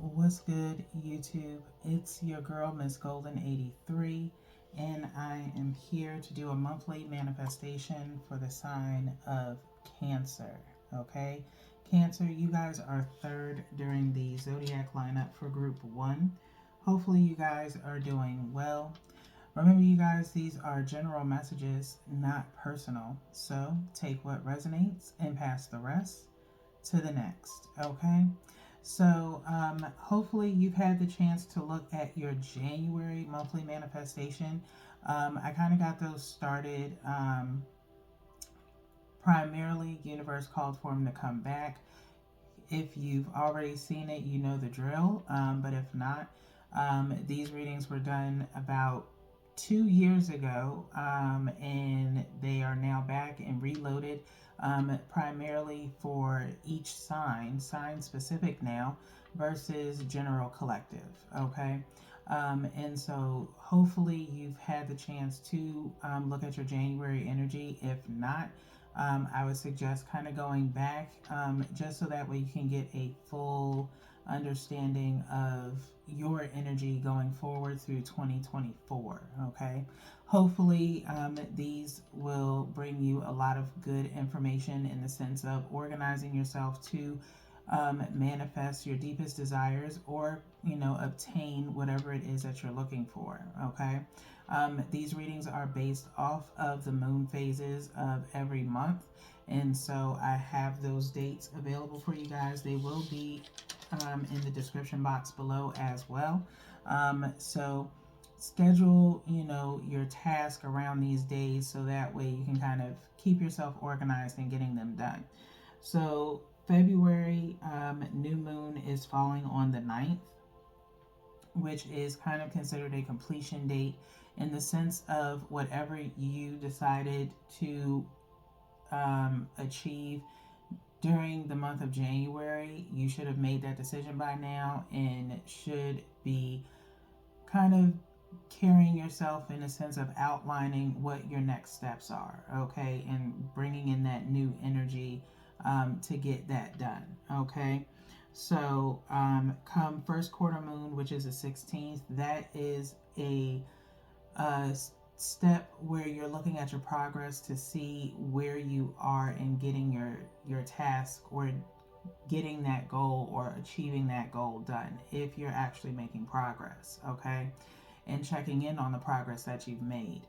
What's good, YouTube? It's your girl, Miss Golden 83, and I am here to do a monthly manifestation for the sign of Cancer. Okay, Cancer, you guys are third during the zodiac lineup for Group 1. Hopefully, you guys are doing well. Remember, you guys, these are general messages, not personal. So take what resonates and pass the rest to the next. Okay. So, hopefully, you've had the chance to look at your January monthly manifestation. I kind of got those started. Primarily, Universe called for them to come back. If you've already seen it, you know the drill. But if not, these readings were done about 2 years ago, and they are now back and reloaded, primarily for each sign specific now, versus general collective. Okay. And so hopefully you've had the chance to look at your January energy. If not, I would suggest kind of going back, just so that way you can get a full understanding of your energy going forward through 2024. Okay. Hopefully, these will bring you a lot of good information in the sense of organizing yourself to manifest your deepest desires, or obtain whatever it is that you're looking for. Okay. These readings are based off of the moon phases of every month, and so I have those dates available for you guys. They will be in the description box below as well. So schedule your task around these days, so that way you can kind of keep yourself organized and getting them done. So February new moon is falling on the 9th, which is kind of considered a completion date in the sense of whatever you decided to achieve during the month of January. You should have made that decision by now and should be kind of carrying yourself in a sense of outlining what your next steps are, okay, and bringing in that new energy to get that done, okay. So come first quarter moon, which is the 16th, that is a step where you're looking at your progress to see where you are in getting your task, or getting that goal, or achieving that goal done, if you're actually making progress, okay, and checking in on the progress that you've made.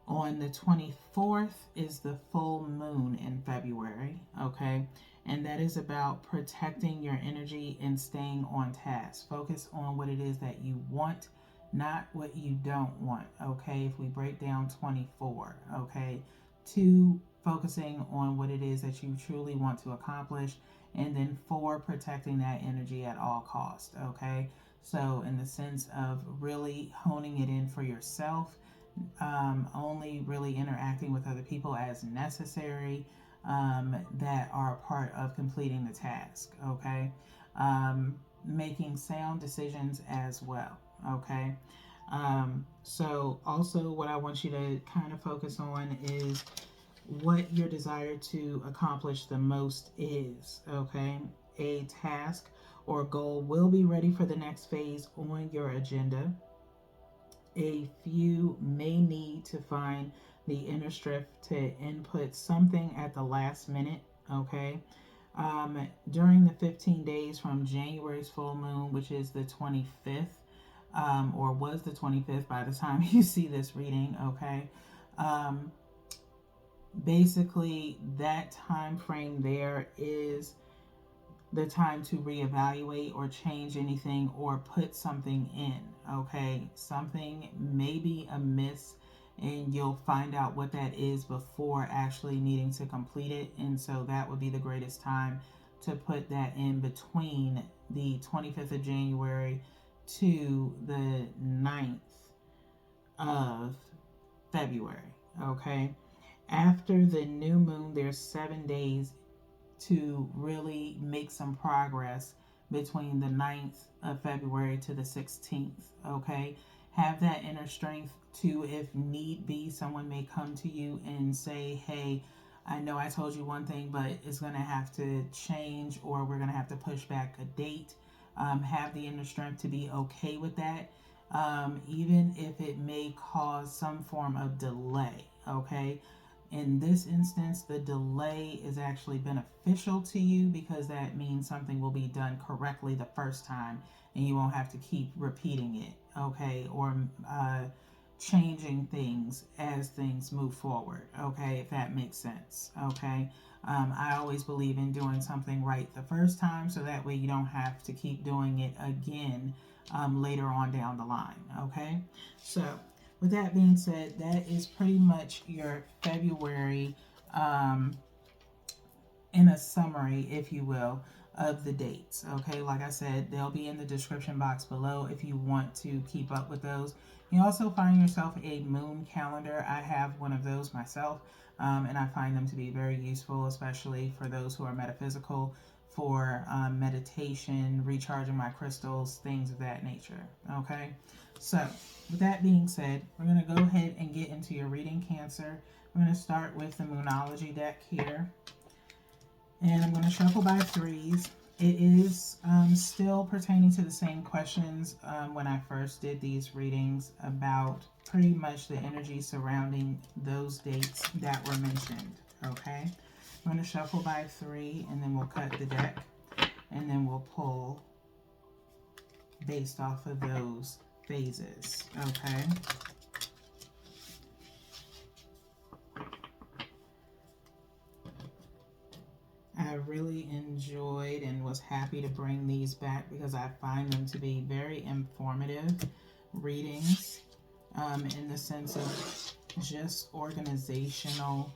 On the 24th is the full moon in February, okay? And that is about protecting your energy and staying on task. Focus on what it is that you want, not what you don't want, okay? If we break down 24, okay? 2, focusing on what it is that you truly want to accomplish, and then 4, protecting that energy at all costs, okay? So in the sense of really honing it in for yourself, only really interacting with other people as necessary, that are a part of completing the task, okay? Making sound decisions as well, okay? So also what I want you to kind of focus on is what your desire to accomplish the most is, okay? A task or goal will be ready for the next phase on your agenda. A few may need to find the inner strength to input something at the last minute, okay? During the 15 days from January's full moon, which is the 25th, or was the 25th by the time you see this reading, okay? Basically, that time frame there is the time to reevaluate or change anything or put something in, okay? Something may be amiss, and you'll find out what that is before actually needing to complete it. And so that would be the greatest time to put that in, between the 25th of January to the 9th of February, okay? After the new moon, there's 7 days to really make some progress, between the 9th of February to the 16th, okay? Have that inner strength to, if need be, someone may come to you and say, hey, I know I told you one thing, but it's going to have to change, or we're going to have to push back a date. have the inner strength to be okay with that, even if it may cause some form of delay. Okay, in this instance, the delay is actually beneficial to you because that means something will be done correctly the first time and you won't have to keep repeating it, okay, or changing things as things move forward, okay, if that makes sense, okay. I always believe in doing something right the first time so that way you don't have to keep doing it again later on down the line, okay. So with that being said, that is pretty much your February, in a summary, if you will, of the dates. Okay, like I said, they'll be in the description box below if you want to keep up with those. You also find yourself a moon calendar. I have one of those myself, and I find them to be very useful, especially for those who are metaphysical, for meditation, recharging my crystals, things of that nature. Okay, so with that being said, we're going to go ahead and get into your reading, Cancer. We're going to start with the Moonology deck here. And I'm going to shuffle by threes. It is still pertaining to the same questions when I first did these readings about pretty much the energy surrounding those dates that were mentioned. Okay, I'm going to shuffle by three and then we'll cut the deck and then we'll pull based off of those phases. Okay. I really enjoyed and was happy to bring these back because I find them to be very informative readings in the sense of just organizational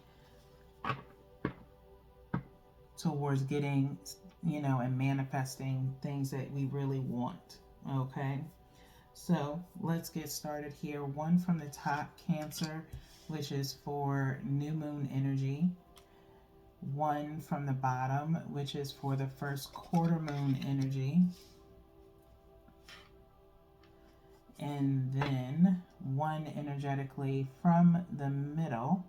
towards getting, and manifesting things that we really want. Okay, so let's get started here. One from the top, Cancer, which is for new moon energy. One from the bottom, which is for the first quarter moon energy. And then one energetically from the middle,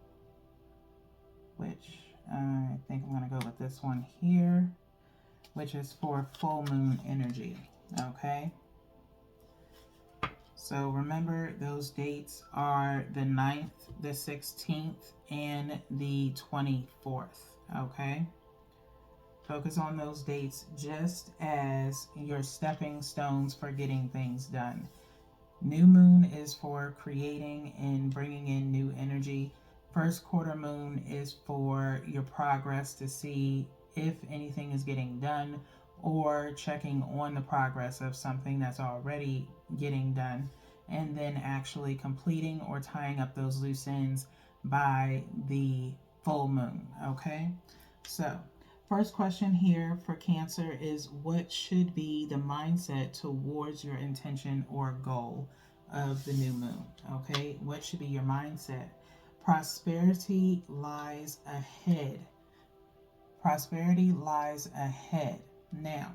which I think I'm going to go with this one here, which is for full moon energy. Okay. So remember, those dates are the 9th, the 16th, and the 24th. Okay, focus on those dates just as your stepping stones for getting things done. New moon is for creating and bringing in new energy. First quarter moon is for your progress to see if anything is getting done or checking on the progress of something that's already getting done, and then actually completing or tying up those loose ends by the full moon. Okay, so first question here for Cancer is, what should be the mindset towards your intention or goal of the new moon? Okay, what should be your mindset? Prosperity lies ahead. Prosperity lies ahead. Now,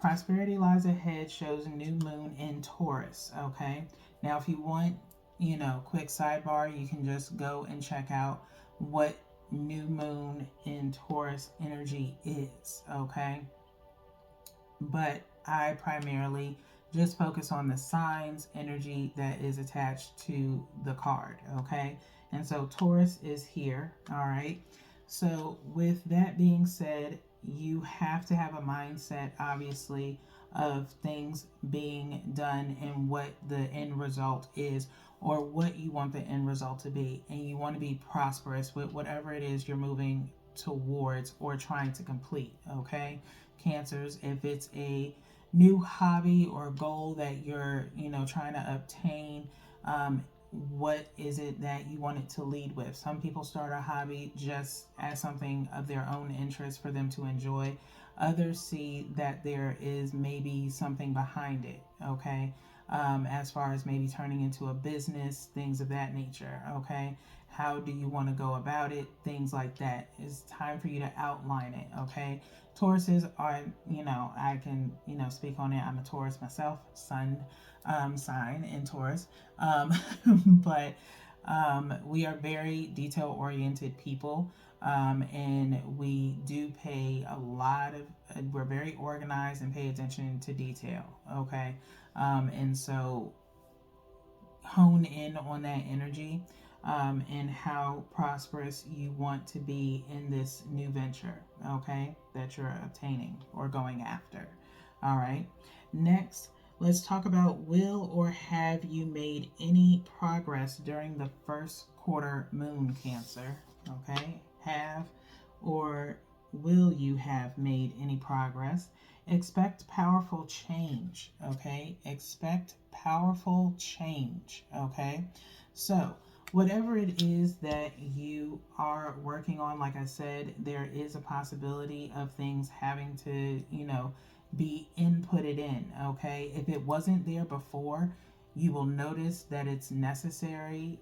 prosperity lies ahead shows new moon in Taurus. Okay, now if you want, quick sidebar, you can just go and check out what new moon in Taurus energy is. Okay, but I primarily just focus on the signs energy that is attached to the card. Okay, and so Taurus is here. All right, so with that being said, you have to have a mindset, obviously, of things being done and what the end result is, or what you want the end result to be. And you want to be prosperous with whatever it is you're moving towards or trying to complete. Okay, Cancers, if it's a new hobby or goal that you're, trying to obtain, what is it that you want it to lead with? Some people start a hobby just as something of their own interest for them to enjoy. Others see that there is maybe something behind it. Okay, as far as maybe turning into a business, things of that nature. Okay, how do you want to go about it? Things like that. It's time for you to outline it. Okay, Tauruses are, I can, speak on it. I'm a Taurus myself, sun sign in Taurus. But we are very detail oriented people. And we do pay a lot of, we're very organized and pay attention to detail, okay? And so hone in on that energy, and how prosperous you want to be in this new venture, okay, that you're obtaining or going after. All right. Next, let's talk about, will or have you made any progress during the first quarter moon, Cancer? Okay. Have or will you have made any progress? Expect powerful change, okay? Expect powerful change, okay? So, whatever it is that you are working on, like I said, there is a possibility of things having to, be inputted in, okay? If it wasn't there before, you will notice that it's necessary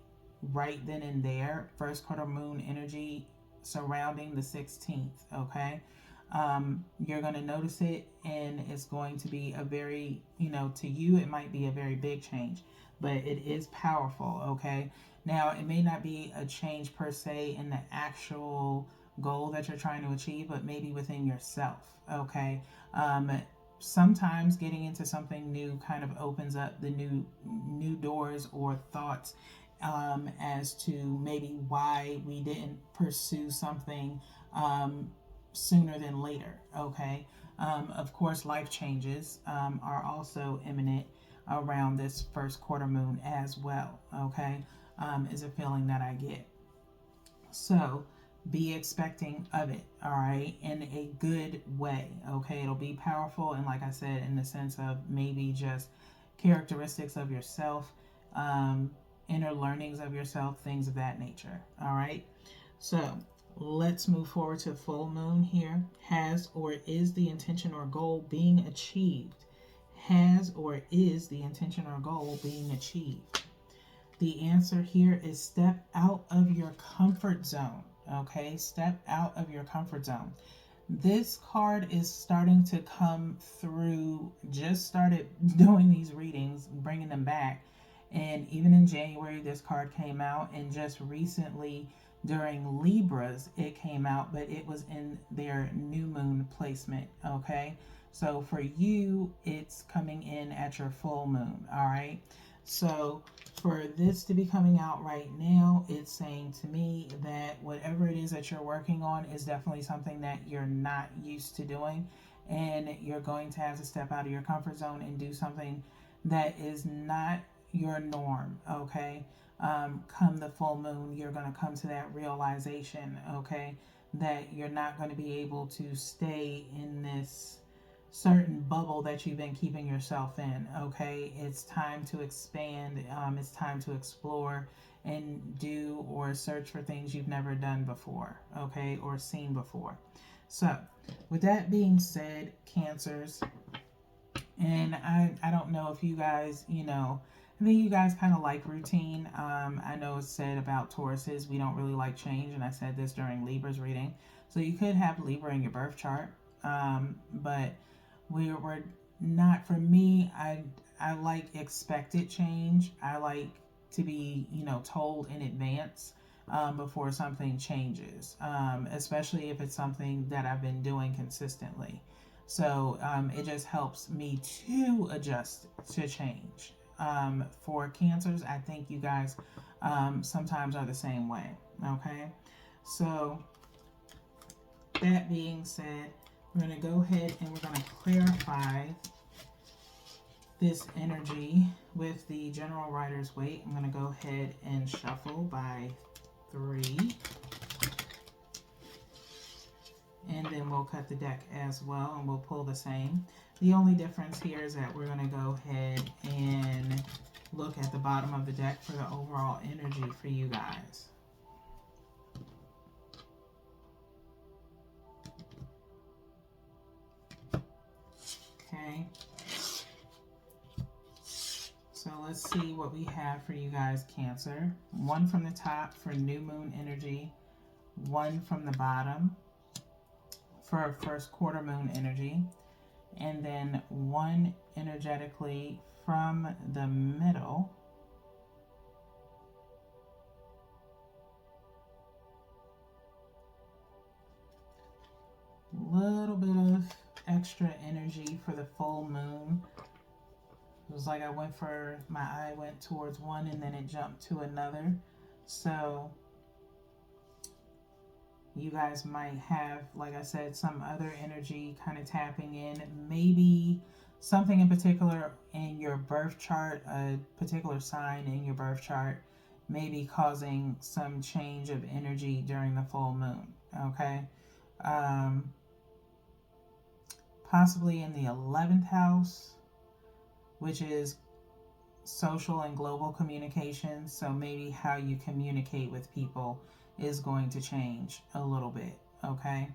right then and there. First quarter moon energy surrounding the 16th, okay? You're going to notice it, and it's going to be a very, to you, it might be a very big change, but it is powerful, okay? Now, it may not be a change per se in the actual goal that you're trying to achieve, but maybe within yourself, okay? Sometimes getting into something new kind of opens up the new doors or thoughts, as to maybe why we didn't pursue something sooner than later, okay? Of course, life changes are also imminent around this first quarter moon as well, okay? Is a feeling that I get. So be expecting of it, all right, in a good way, okay? It'll be powerful, and like I said, in the sense of maybe just characteristics of yourself, inner learnings of yourself, things of that nature, all right? So let's move forward to full moon here. Has or is the intention or goal being achieved? Has or is the intention or goal being achieved? The answer here is step out of your comfort zone. Okay, step out of your comfort zone. This card is starting to come through. Just started doing these readings, bringing them back. And even in January, this card came out. And just recently, during Libras, it came out, but it was in their new moon placement. Okay, so for you, it's coming in at your full moon. All right, so for this to be coming out right now, it's saying to me that whatever it is that you're working on is definitely something that you're not used to doing, and you're going to have to step out of your comfort zone and do something that is not your norm, okay? Come the full moon, you're going to come to that realization, okay, that you're not going to be able to stay in this certain bubble that you've been keeping yourself in, okay? It's time to expand, it's time to explore and do or search for things you've never done before, okay, or seen before. So with that being said, Cancers, and I don't know if you guys, I think you guys kind of like routine. I know it's said about Tauruses, we don't really like change, and I said this during Libra's reading. So you could have Libra in your birth chart, but we're not, for me, I like expected change. I like to be, told in advance, before something changes, especially if it's something that I've been doing consistently. So it just helps me to adjust to change. For Cancers, I think you guys sometimes are the same way, okay? So that being said, we're going to go ahead and we're going to clarify this energy with the general writer's weight. I'm going to go ahead and shuffle by 3. And then we'll cut the deck as well, and we'll pull the same. The only difference here is that we're going to go ahead and look at the bottom of the deck for the overall energy for you guys. Okay. So let's see what we have for you guys, Cancer. 1 from the top for new moon energy. 1 from the bottom for first quarter moon energy. And then 1 energetically from the middle little bit of extra energy for the full moon. It was like my eye went towards one and then it jumped to another. So you guys might have, like I said, some other energy kind of tapping in. Maybe something in particular in your birth chart, a particular sign in your birth chart, may be causing some change of energy during the full moon. Okay. Um, Possibly in the 11th house, which is social and global communication. So maybe how you communicate with people is going to change a little bit. Okay.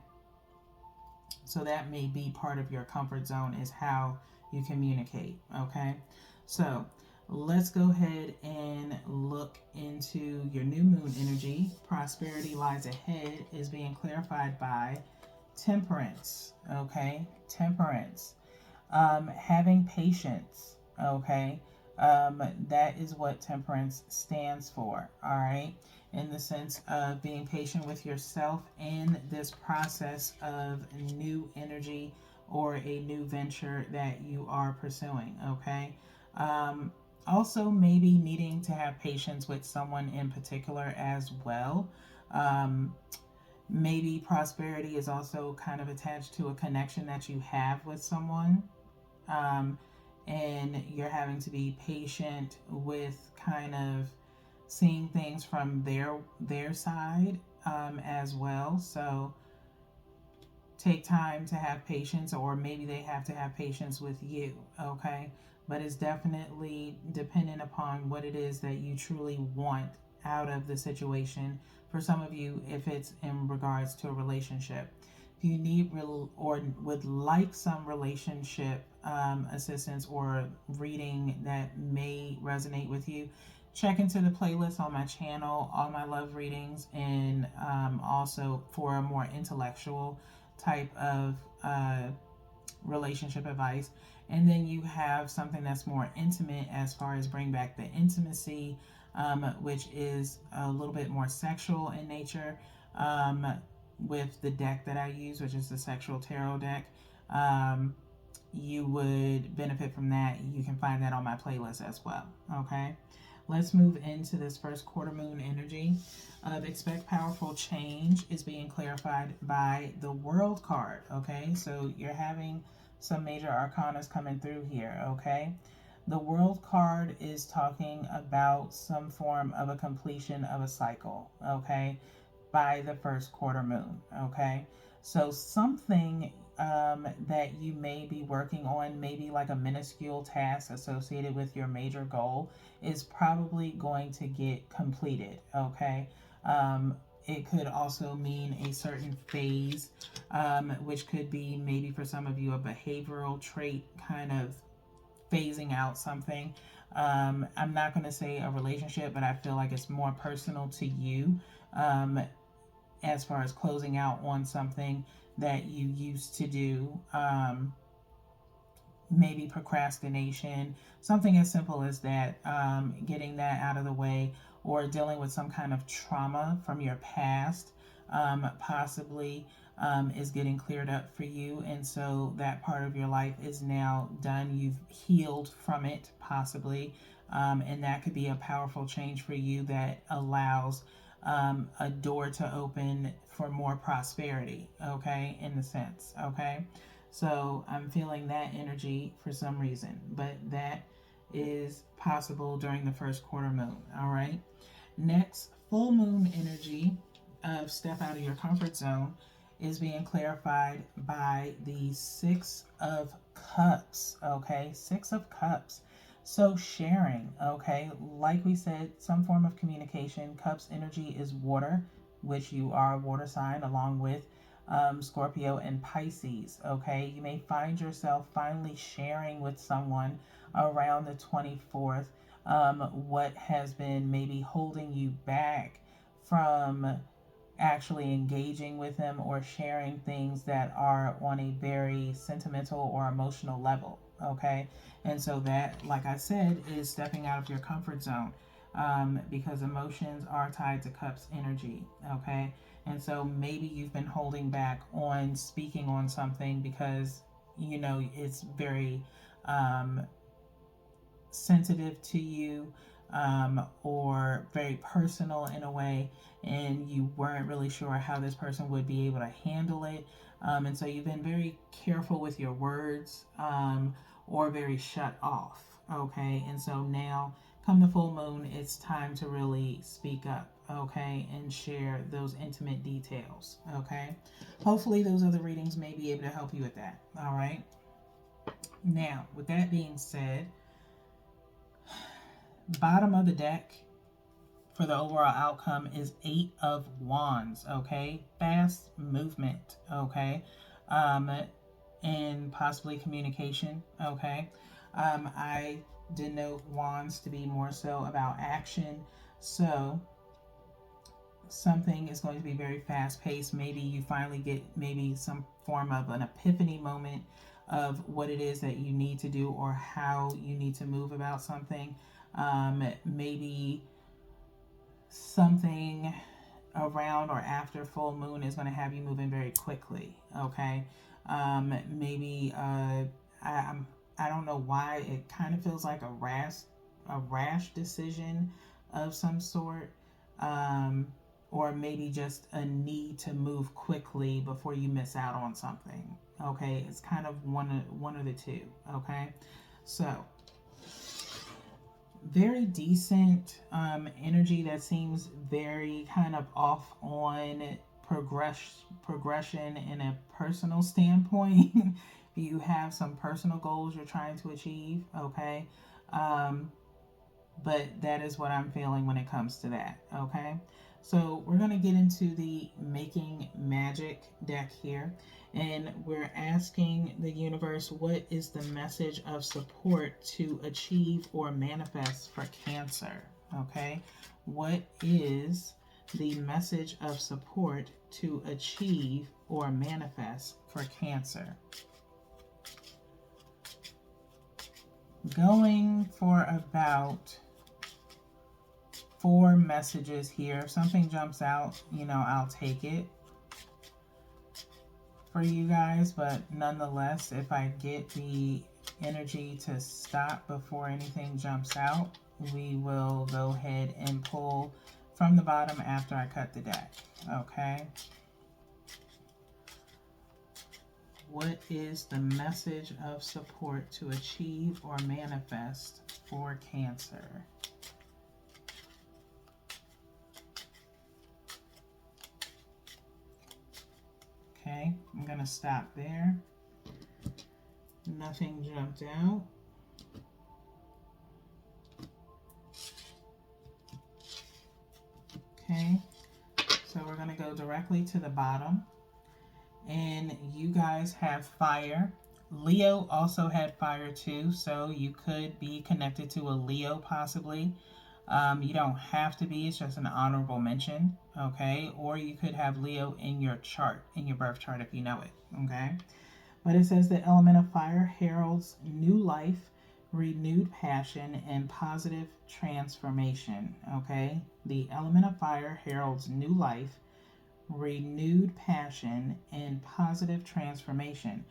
So that may be part of your comfort zone, is how you communicate. Okay. So let's go ahead and look into your new moon energy. Prosperity lies ahead is being clarified by temperance. Okay. Temperance. Having patience. Okay. That is what temperance stands for. All right. In the sense of being patient with yourself in this process of new energy or a new venture that you are pursuing. Okay. Um, Also, maybe needing to have patience with someone in particular as well. Um, Maybe prosperity is also kind of attached to a connection that you have with someone, um, and you're having to be patient with kind of seeing things from their side, as well. So take time to have patience, or maybe they have to have patience with you. Okay. But it's definitely dependent upon what it is that you truly want out of the situation. For some of you, if it's in regards to a relationship, if you need or would like some relationship assistance or reading that may resonate with you, check into the playlist on my channel, all my love readings, and also for a more intellectual type of relationship advice. And then you have something that's more intimate, as far as bring back the intimacy, which is a little bit more sexual in nature, um, with the deck that I use, which is the Sexual Tarot deck. You would benefit from that. You can find that on my playlist as well. Okay. Let's move into this first quarter moon energy of expect powerful change is being clarified by the World card. Okay, so you're having some major arcanas coming through here. Okay, the World card is talking about some form of a completion of a cycle. Okay, by the first quarter moon. Okay, so something that you may be working on, maybe like a minuscule task associated with your major goal, is probably going to get completed. Okay, it could also mean a certain phase, which could be maybe for some of you a behavioral trait, kind of phasing out something. I'm not going to say a relationship, but I feel like it's more personal to you, as far as closing out on something that you used to do. Maybe procrastination, something as simple as that, getting that out of the way, or dealing with some kind of trauma from your past, possibly, is getting cleared up for you. And so that part of your life is now done. You've healed from it, possibly. And that could be a powerful change for you that allows a door to open for more prosperity, okay, in the sense, okay? So I'm feeling that energy for some reason, but that is possible during the first quarter moon, all right? Next, full moon energy of step out of your comfort zone is being clarified by the Six of Cups, okay? Six of Cups. So sharing, okay? Like we said, some form of communication. Cups energy is water, which you are a water sign, along with Scorpio and Pisces, okay? You may find yourself finally sharing with someone around the 24th, what has been maybe holding you back from actually engaging with them or sharing things that are on a very sentimental or emotional level. Okay. And so that, like I said, is stepping out of your comfort zone, because emotions are tied to cups energy. Okay. And so maybe you've been holding back on speaking on something because, it's very um, sensitive to you, or very personal in a way, and you weren't really sure how this person would be able to handle it. And so you've been very careful with your words, or very shut off. Okay, and so now, come the full moon, it's time to really speak up. Okay, and share those intimate details. Okay, hopefully, those other readings may be able to help you with that. All right, now, with that being said, bottom of the deck for the overall outcome is Eight of Wands. Okay, fast movement. Okay, um, and possibly communication. Okay, I denote Wands to be more so about action. So something is going to be very fast paced. Maybe you finally get maybe some form of an epiphany moment of what it is that you need to do or how you need to move about something. Maybe something around or after full moon is going to have you moving very quickly. Okay, maybe I don't know why it kind of feels like a rash decision of some sort, um, or maybe just a need to move quickly before you miss out on something. Okay, it's kind of one of the two. Okay, so very decent energy that seems very kind of off on progression in a personal standpoint. You have some personal goals you're trying to achieve. Okay, um, but that is what I'm feeling when it comes to that. Okay, so we're going to get into the Making Magic deck here, and we're asking the universe, what is the message of support to achieve or manifest for Cancer? Okay, what is the message of support to achieve or manifest for Cancer? Going for about 4 messages here. If something jumps out, I'll take it for you guys. But nonetheless, if I get the energy to stop before anything jumps out, we will go ahead and pull from the bottom after I cut the deck. Okay. What is the message of support to achieve or manifest for Cancer? Okay, I'm going to stop there. Nothing jumped out. Okay, so we're going to go directly to the bottom. And you guys have fire. Leo also had fire too, so you could be connected to a Leo possibly. You don't have to be, it's just an honorable mention, okay? Or you could have Leo in your chart, in your birth chart if you know it, okay? But it says the element of fire heralds new life, renewed passion, and positive transformation, okay? The element of fire heralds new life, renewed passion, and positive transformation.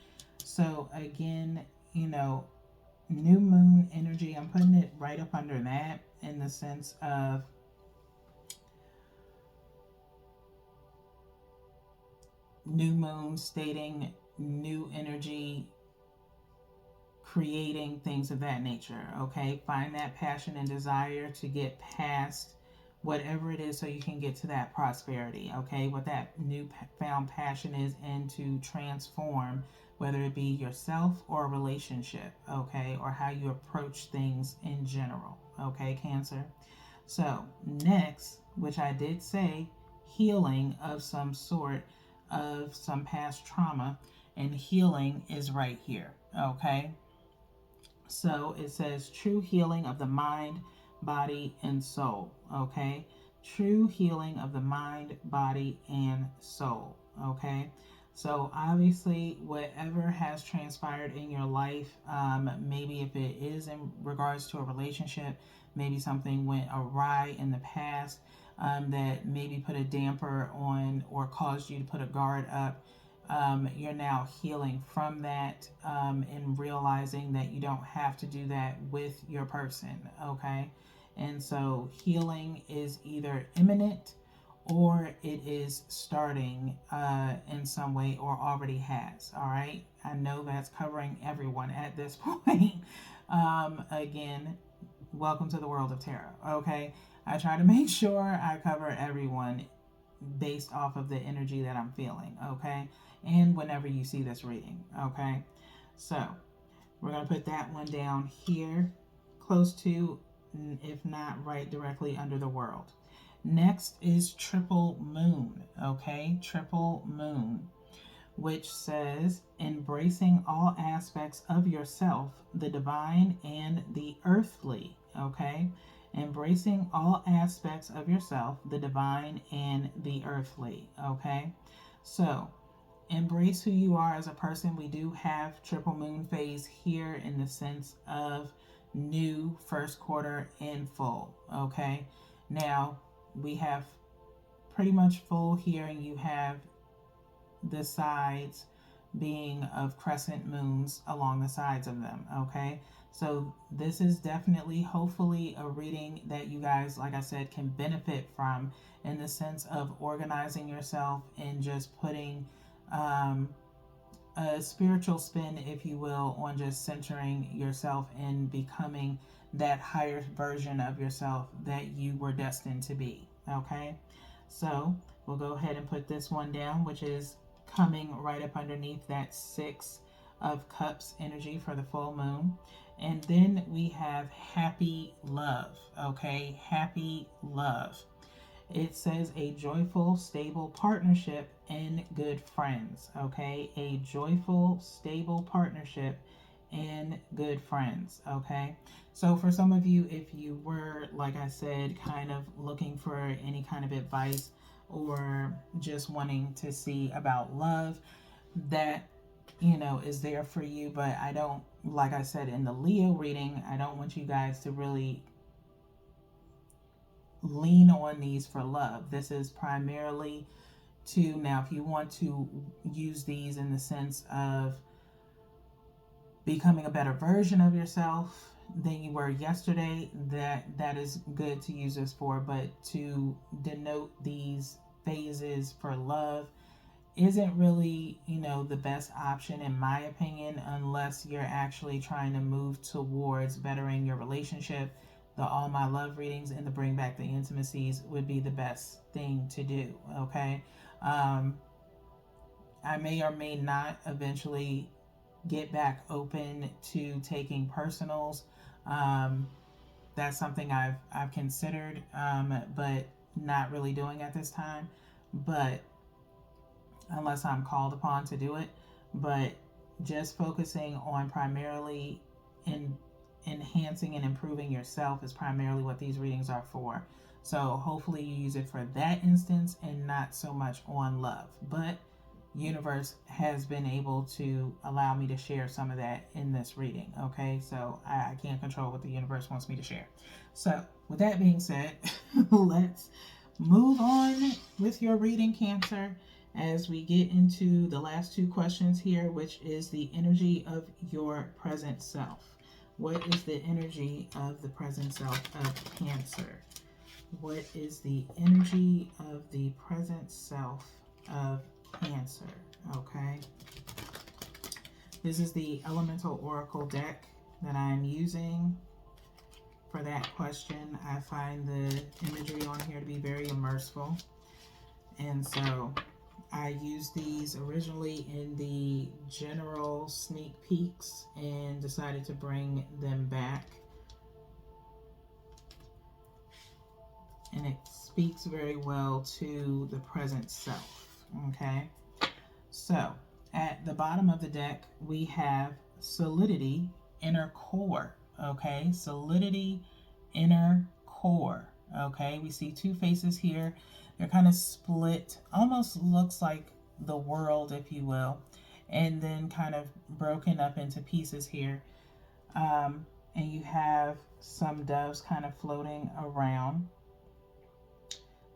So again, new moon energy, I'm putting it right up under that in the sense of new moon stating new energy, creating things of that nature. Okay, find that passion and desire to get past whatever it is so you can get to that prosperity. Okay, what that new found passion is, and to transform, whether it be yourself or a relationship, okay, or how you approach things in general. Okay, Cancer. So next, which I did say, healing of some sort, of some past trauma, and healing is right here. Okay, so it says true healing of the mind, body, and soul. Okay, true healing of the mind, body, and soul. Okay, so obviously, whatever has transpired in your life, maybe if it is in regards to a relationship, maybe something went awry in the past. that maybe put a damper on or caused you to put a guard up. You're now healing from that, and realizing that you don't have to do that with your person, okay? And so healing is either imminent or it is starting in some way or already has, all right? I know that's covering everyone at this point. Again, welcome to the world of tarot, okay? I try to make sure I cover everyone based off of the energy that I'm feeling, okay? And whenever you see this reading, okay? So we're going to put that one down here, close to, if not right directly under the world. Next is triple moon, okay? Triple moon, which says embracing all aspects of yourself, the divine and the earthly, okay? Embracing all aspects of yourself, the divine and the earthly, okay? So, embrace who you are as a person. We do have triple moon phase here in the sense of new, first quarter, and full, okay? Now, we have pretty much full here, and you have the sides being of crescent moons along the sides of them, okay? So this is definitely, hopefully, a reading that you guys, like I said, can benefit from, in the sense of organizing yourself and just putting a spiritual spin, if you will, on just centering yourself and becoming that higher version of yourself that you were destined to be, okay? So we'll go ahead and put this one down, which is coming right up underneath that Six of Cups energy for the full moon. And then we have happy love, okay? Happy love. It says a joyful, stable partnership and good friends, okay? A joyful, stable partnership and good friends, okay? So for some of you, if you were, like I said, kind of looking for any kind of advice or just wanting to see about love, that, is there for you. But I don't, like I said in the Leo reading, I don't want you guys to really lean on these for love. This is primarily to, now if you want to use these in the sense of becoming a better version of yourself than you were yesterday, that is good to use this for. But to denote these phases for love isn't really, the best option in my opinion, unless you're actually trying to move towards bettering your relationship. The All My Love readings and the Bring Back the Intimacies would be the best thing to do, okay? I may or may not eventually get back open to taking personals. That's something I've considered, but not really doing at this time. But unless I'm called upon to do it, but just focusing on primarily in enhancing and improving yourself is primarily what these readings are for. So hopefully you use it for that instance and not so much on love. But universe has been able to allow me to share some of that in this reading, okay? So I can't control what the universe wants me to share. So with that being said, let's move on with your reading, Cancer, as we get into the last two questions here, which is the energy of your present self. What is the energy of the present self of Cancer? What is the energy of the present self of Cancer? Okay. This is the Elemental Oracle deck that I'm using for that question. I find the imagery on here to be very immersive. And so I used these originally in the general sneak peeks and decided to bring them back. And it speaks very well to the present self. Okay. So at the bottom of the deck, we have solidity, inner core. Okay. Solidity, inner core. Okay. We see two faces here. They're kind of split, almost looks like the world, if you will, and then kind of broken up into pieces here. And you have some doves kind of floating around.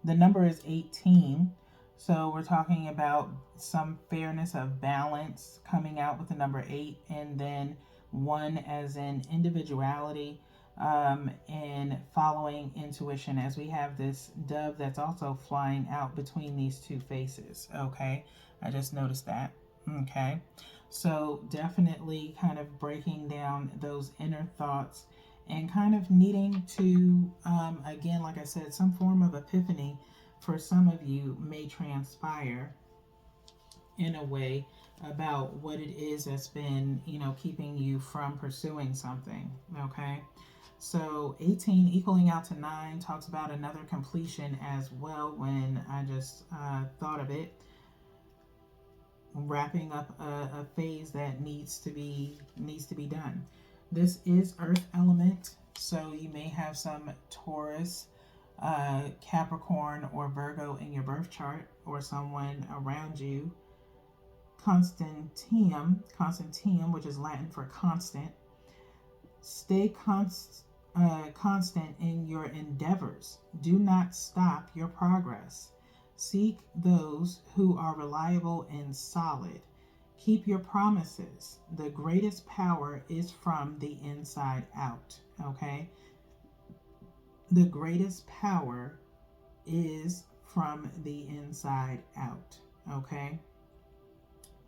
The number is 18. So we're talking about some fairness of balance coming out with the number 8, and then 1 as in individuality, and following intuition, as we have this dove that's also flying out between these two faces. Okay, I just noticed that. Okay, so definitely kind of breaking down those inner thoughts and kind of needing to, again, like I said, some form of epiphany for some of you may transpire in a way about what it is that's been, keeping you from pursuing something. Okay. So 18 equaling out to 9 talks about another completion as well. When I just thought of it, wrapping up a phase that needs to be done. This is Earth element, so you may have some Taurus, Capricorn, or Virgo in your birth chart, or someone around you. Constantium, which is Latin for constant. Stay constant in your endeavors. Do not stop your progress. Seek those who are reliable and solid. Keep your promises. The greatest power is from the inside out. Okay? The greatest power is from the inside out. Okay?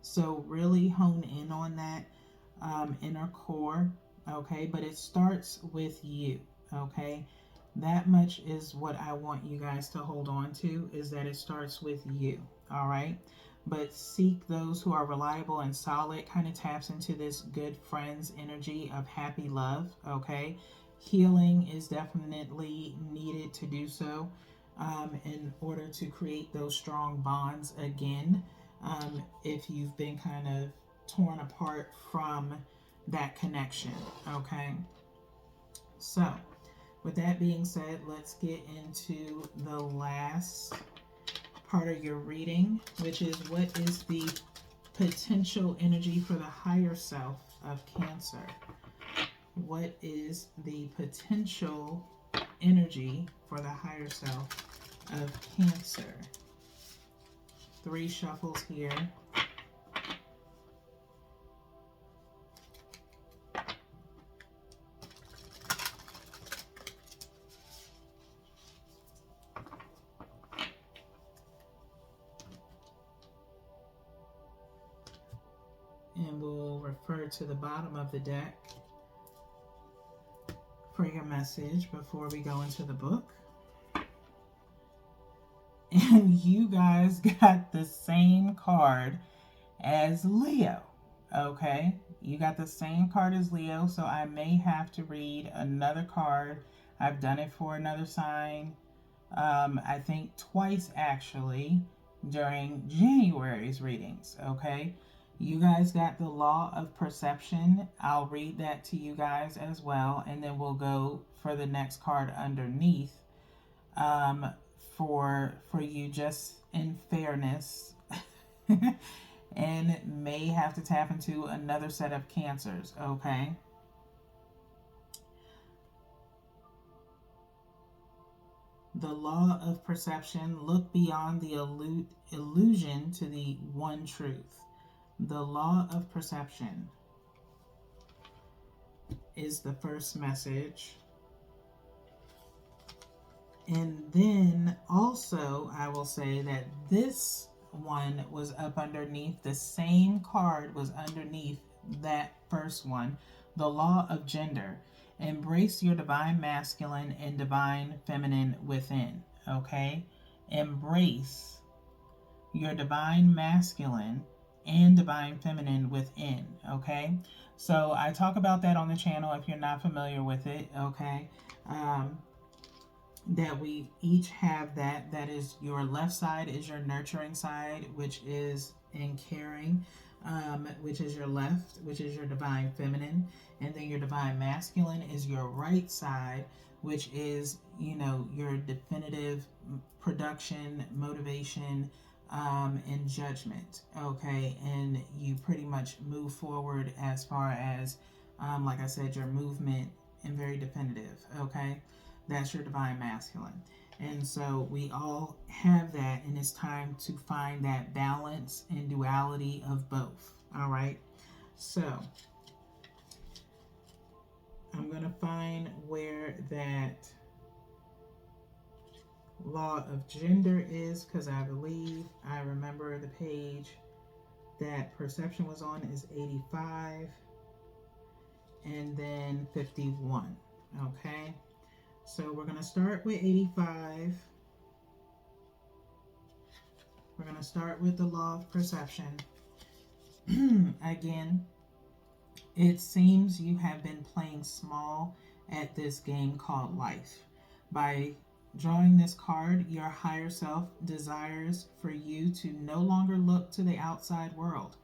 So really hone in on that inner core. Okay? But it starts with you. Okay? That much is what I want you guys to hold on to, is that it starts with you. All right? But seek those who are reliable and solid. Kind of taps into this good friends energy of happy love. Okay? Healing is definitely needed to do so, in order to create those strong bonds again. If you've been kind of torn apart from that connection. Okay? So, with that being said, let's get into the last part of your reading, which is what is the potential energy for the higher self of Cancer. What is the potential energy for the higher self of Cancer? 3 shuffles here. And we'll refer to the bottom of the deck for your message before we go into the book. And you guys got the same card as Leo. Okay? You got the same card as Leo, so I may have to read another card. I've done it for another sign, I think twice actually, during January's readings. Okay? You guys got the law of perception. I'll read that to you guys as well, and then we'll go for the next card underneath, for you, just in fairness. And may have to tap into another set of Cancers. Okay? The law of perception. Look beyond the illusion to the one truth. The law of perception is the first message. And then also, I will say that this one was up underneath, the same card was underneath that first one. The law of gender. Embrace your divine masculine and divine feminine within. Okay? Embrace your divine masculine and divine feminine within. Okay? So I talk about that on the channel if you're not familiar with it. Okay? That we each have that. That is, your left side is your nurturing side, which is in caring, which is your left, which is your divine feminine. And then your divine masculine is your right side, which is, your definitive production, motivation, and judgment. Okay? And you pretty much move forward as far as, like I said, your movement, and very definitive. Okay? That's your divine masculine. And so we all have that, and it's time to find that balance and duality of both. All right. So I'm going to find where that law of gender is, because I believe I remember the page that perception was on is 85 and then 51. Okay. So we're going to start with 85. We're going to start with the law of perception. Again, it seems you have been playing small at this game called life. By drawing this card, your higher self desires for you to no longer look to the outside world,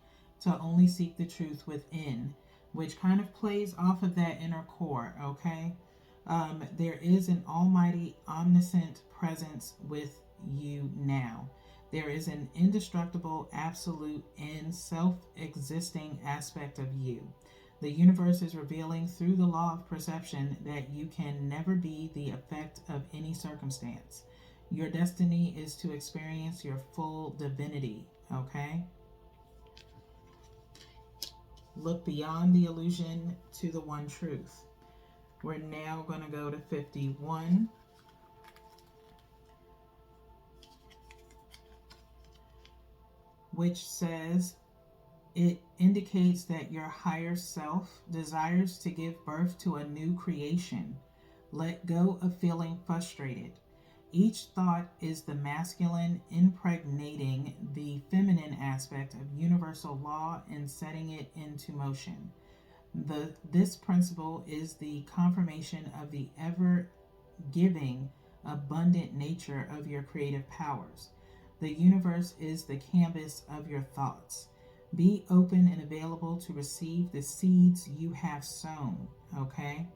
to only seek the truth within, which kind of plays off of that inner core, okay? There is an almighty, omniscient presence with you now. There is an indestructible, absolute, and self existing aspect of you. The universe is revealing through the law of perception that you can never be the effect of any circumstance. Your destiny is to experience your full divinity, okay? Look beyond the illusion to the one truth. We're now going to go to 51, which says, it indicates that your higher self desires to give birth to a new creation. Let go of feeling frustrated. Each thought is the masculine impregnating the feminine aspect of universal law and setting it into motion. This principle is the confirmation of the ever giving, abundant nature of your creative powers. The universe is the canvas of your thoughts. Be open and available to receive the seeds you have sown, okay?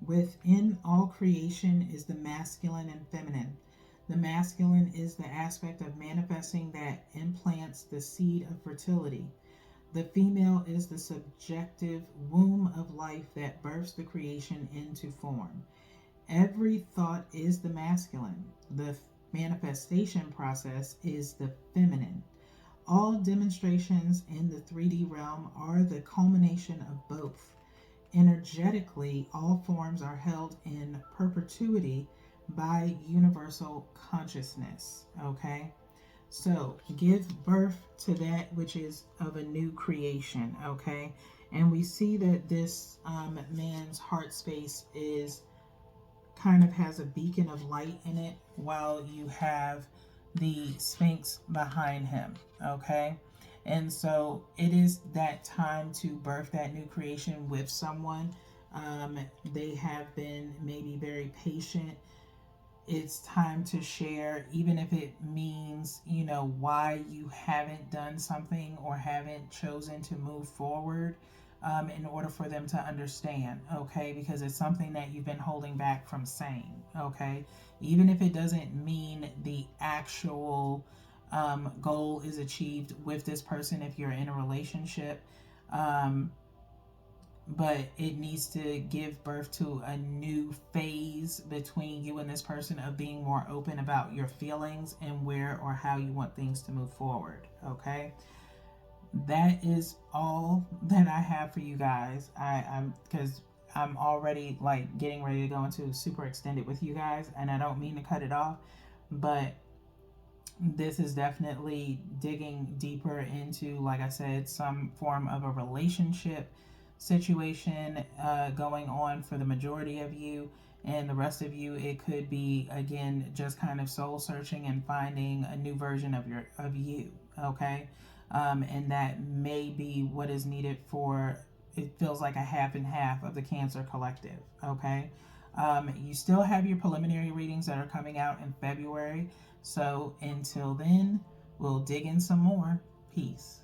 Within all creation is the masculine and feminine. The masculine is the aspect of manifesting that implants the seed of fertility. The female is the subjective womb of life that births the creation into form. Every thought is the masculine. The manifestation process is the feminine. All demonstrations in the 3D realm are the culmination of both. Energetically, all forms are held in perpetuity by universal consciousness. Okay? So, give birth to that which is of a new creation. Okay? And we see that this man's heart space is kind of has a beacon of light in it, while you have the Sphinx behind him. Okay? And so it is that time to birth that new creation with someone. They have been maybe very patient. It's time to share, even if it means, why you haven't done something or haven't chosen to move forward, in order for them to understand, okay? Because it's something that you've been holding back from saying, okay? Even if it doesn't mean the actual goal is achieved with this person if you're in a relationship, but it needs to give birth to a new phase between you and this person of being more open about your feelings and where or how you want things to move forward, okay? That is all that I have for you guys. I'm because I'm already like getting ready to go into super extended with you guys, and I don't mean to cut it off, but this is definitely digging deeper into, like I said, some form of a relationship situation going on for the majority of you. And the rest of you, it could be, again, just kind of soul searching and finding a new version of you. Okay. And that may be what is needed for, it feels like a half and half of the Cancer Collective. Okay. You still have your preliminary readings that are coming out in February. So until then, we'll dig in some more. Peace.